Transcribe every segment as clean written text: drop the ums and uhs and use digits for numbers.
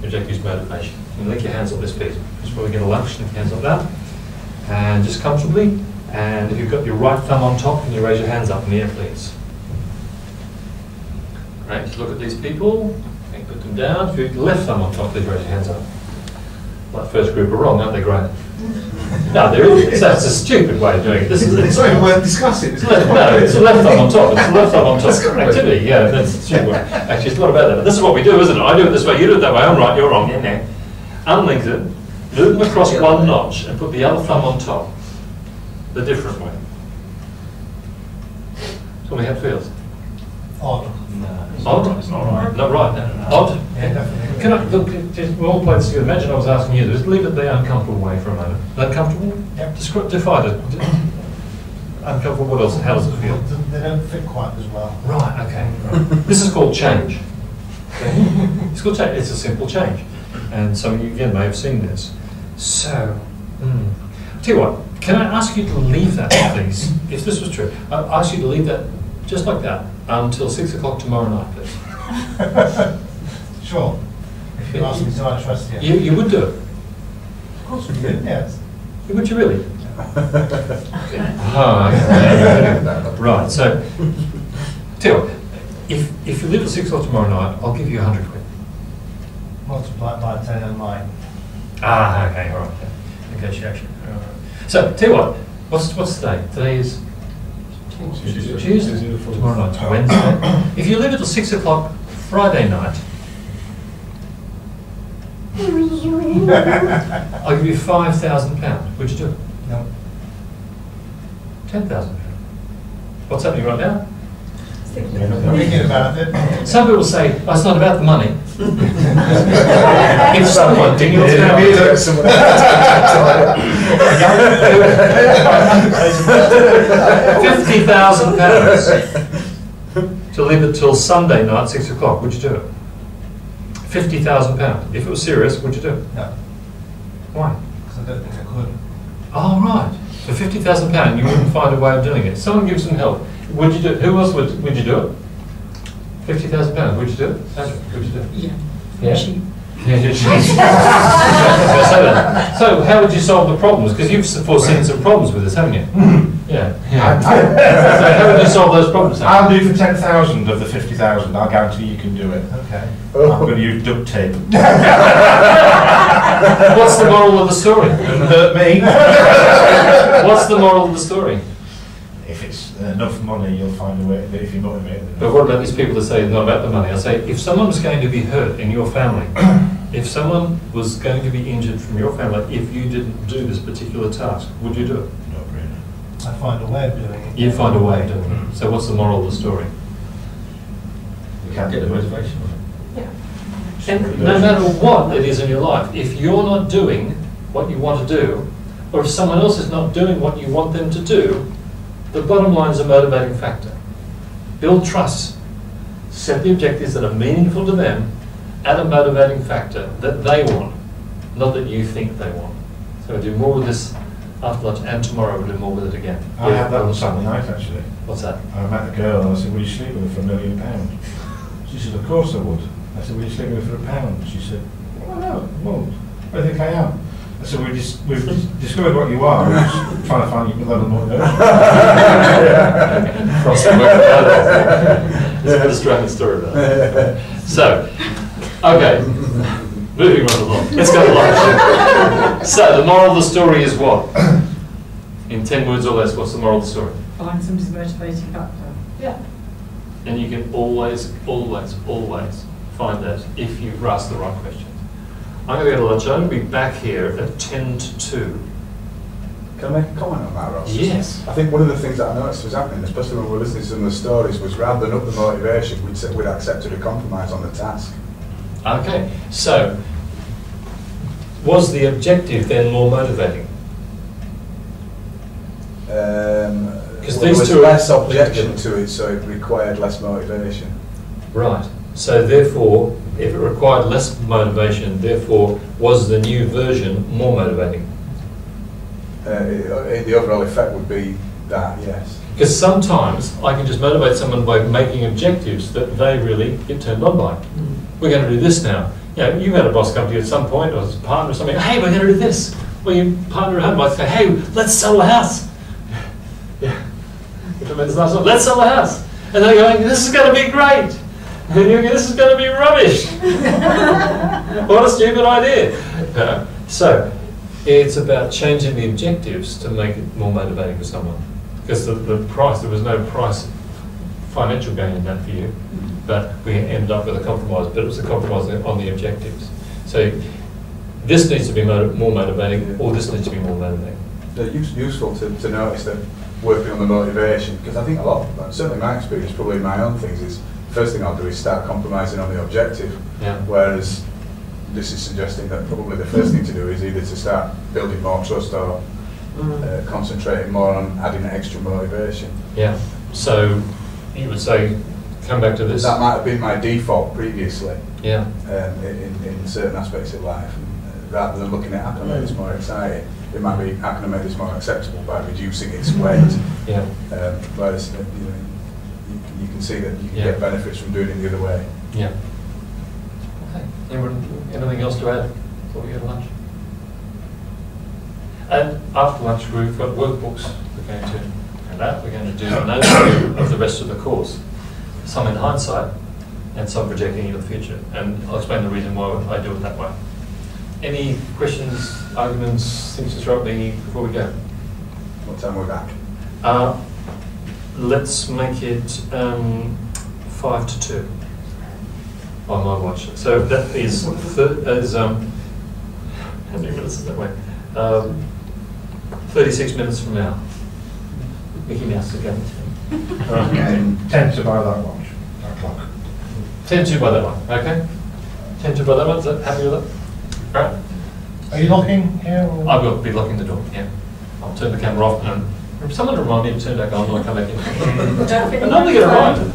objectives, motivation. You link your hands up this piece. Just before we get a lunch, link your hands like that. And just comfortably. And if you've got your right thumb on top, can you raise your hands up in the air, please? Great. Just look at these people. And put them down. If your left thumb on top, please raise your hands up. That first group are wrong, aren't they? Great. No, there is. That's a stupid way of doing it. This is it's not even worth discussing. It's no, it's a left thumb on top. It's a left thumb on top activity. Yeah, that's stupid. Actually, it's not about that. But this is what we do, isn't it? I do it this way. You do it that way. I'm right. You're wrong. Yeah, no. Unlink it. Move them across one notch and put the other thumb on top. The different way. Tell me how it feels. Odd. Odd? It's not right. Not right. Odd? Yeah, definitely. Can I look? We'll all play this together. Imagine I was asking you. Just leave it the uncomfortable way for a moment. Uncomfortable? Yep. Define it. Uncomfortable. What else? How does it feel? They don't fit quite as well. Right. Okay. Right. This is called change. It's called change. It's a simple change, and some of you again may have seen this. So, tell you what. Can I ask you to leave that, please? If this was true, I'd ask you to leave that just like that until 6 o'clock tomorrow night, please. Sure. If you ask me to, I trust you. You would do it. Of course we do. Yes. Would you really? Right. So, tell you what, if you leave at 6 o'clock tomorrow night, I'll give you 100 quid. Multiply it by 10 and mine. Ah, okay, all right. Negotiation. All right. So, tell you what, what's today? Today is Tuesday. Tomorrow night's Wednesday. If you leave it till 6 o'clock Friday night, I'll give you £5,000. Would you do it? No. £10,000. What's happening right now? Thinking about it. Some people say, oh, it's not about the money. If someone didn't £50,000 to leave it till Sunday night, 6 o'clock, would you do it? £50,000. If it was serious, would you do it? No. Why? Because I don't think I could. Oh, right. For £50,000, you wouldn't find a way of doing it. Someone gives some help. Would you do it? Who else would you do it? £50,000. Would you do it? Andrew, would you do it? Yeah. Yeah. Yeah. So how would you solve the problems? Because you've foreseen some problems with this, haven't you? Yeah. So how would you solve those problems? I'll do for 10,000 of the 50,000. I'll guarantee you can do it. Okay. I'm going to use duct tape. What's the moral of the story? Doesn't hurt me. What's the moral of the story? If it's enough money, you'll find a way. If you're motivated. But what about these people that say it's not about the money? I say, if someone was going to be hurt in your family, if someone was going to be injured from your family, if you didn't do this particular task, would you do it? No brainer. I find a way of doing it. You find a way of doing it. So what's the moral of the story? You can't get the motivation. And no matter what it is in your life, if you're not doing what you want to do, or if someone else is not doing what you want them to do, the bottom line is a motivating factor. Build trust. Set the objectives that are meaningful to them, add a motivating factor that they want, not that you think they want. So we'll do more with this after lunch, and tomorrow we'll do more with it again. I had that on Saturday night actually. What's that? I met a girl and I said, will you sleep with her for £1 million? She said, of course I would. I said, will you sleep with her for £1? She said, well, no, I won't. What do you think I am? I said, we've discovered what you are. We're just trying to find you a level of motivation. There's a strange story about that. So, okay, moving right along. Let's go to lunch. So, the moral of the story is what? In 10 words or less, what's the moral of the story? Find some motivating factor. Yeah. And you can always, always, always find that if you ask the right questions. I'm going to go to lunch. I'm going to be back here at 10 to 2. Can I make a comment on that, Ross? Yes. I think one of the things that I noticed was happening, especially when we were listening to some of the stories, was rather than up the motivation, we'd accepted a compromise on the task. Okay, so was the objective then more motivating? Because these there was two less objection to it, so it required less motivation. Right. So therefore, if it required less motivation, therefore, was the new version more motivating? The overall effect would be that, yes. Because sometimes I can just motivate someone by making objectives that they really get turned on by. We're going to do this now. You know, you had a boss come to you at some point, or a partner or something, hey, we're going to do this. Well, your partner at home might say, hey, let's sell the house. Yeah. If it means nice one, let's sell the house. And they're going, this is going to be great. And you're going, this is going to be rubbish. What a stupid idea. So, it's about changing the objectives to make it more motivating for someone. Because the price, there was no price, financial gain in that for you, but we ended up with a compromise, but it was a compromise on the objectives. So this needs to be more motivating, or this needs to be more motivating. It's useful to notice that working on the motivation, because I think a lot, certainly my experience, probably my own things, is the first thing I'll do is start compromising on the objective, whereas this is suggesting that probably the first thing to do is either to start building more trust or concentrating more on adding extra motivation. Yeah, so you would say, come back to this. That might have been my default previously, yeah, in certain aspects of life. And rather than looking at how can I make this more exciting, it might be how can I make this more acceptable by reducing its weight. Yeah. Whereas you can see that you can get benefits from doing it the other way. Yeah. Okay. Anything else to add before we go to lunch? And after lunch, we've got workbooks we're going to, and that we're going to do an overview of the rest of the course, some in hindsight and some projecting into the future. And I'll explain the reason why I do it that way. Any questions, arguments, things to throw at me before we go? What time we're back? Let's make it 5 to 2 on my watch. So that is how many minutes is that way? 36 minutes from now. Mickey Mouse again. Okay. 10 to buy that watch. That clock. 10 to by that one, okay? 10 to by that one, is that happy with that? All right. Are you locking here? Or? I will be locking the door, yeah. I'll turn the camera off and someone remind me to turn back on when I come back in. Don't forget I'm not going to remind.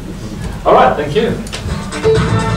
All right, thank you.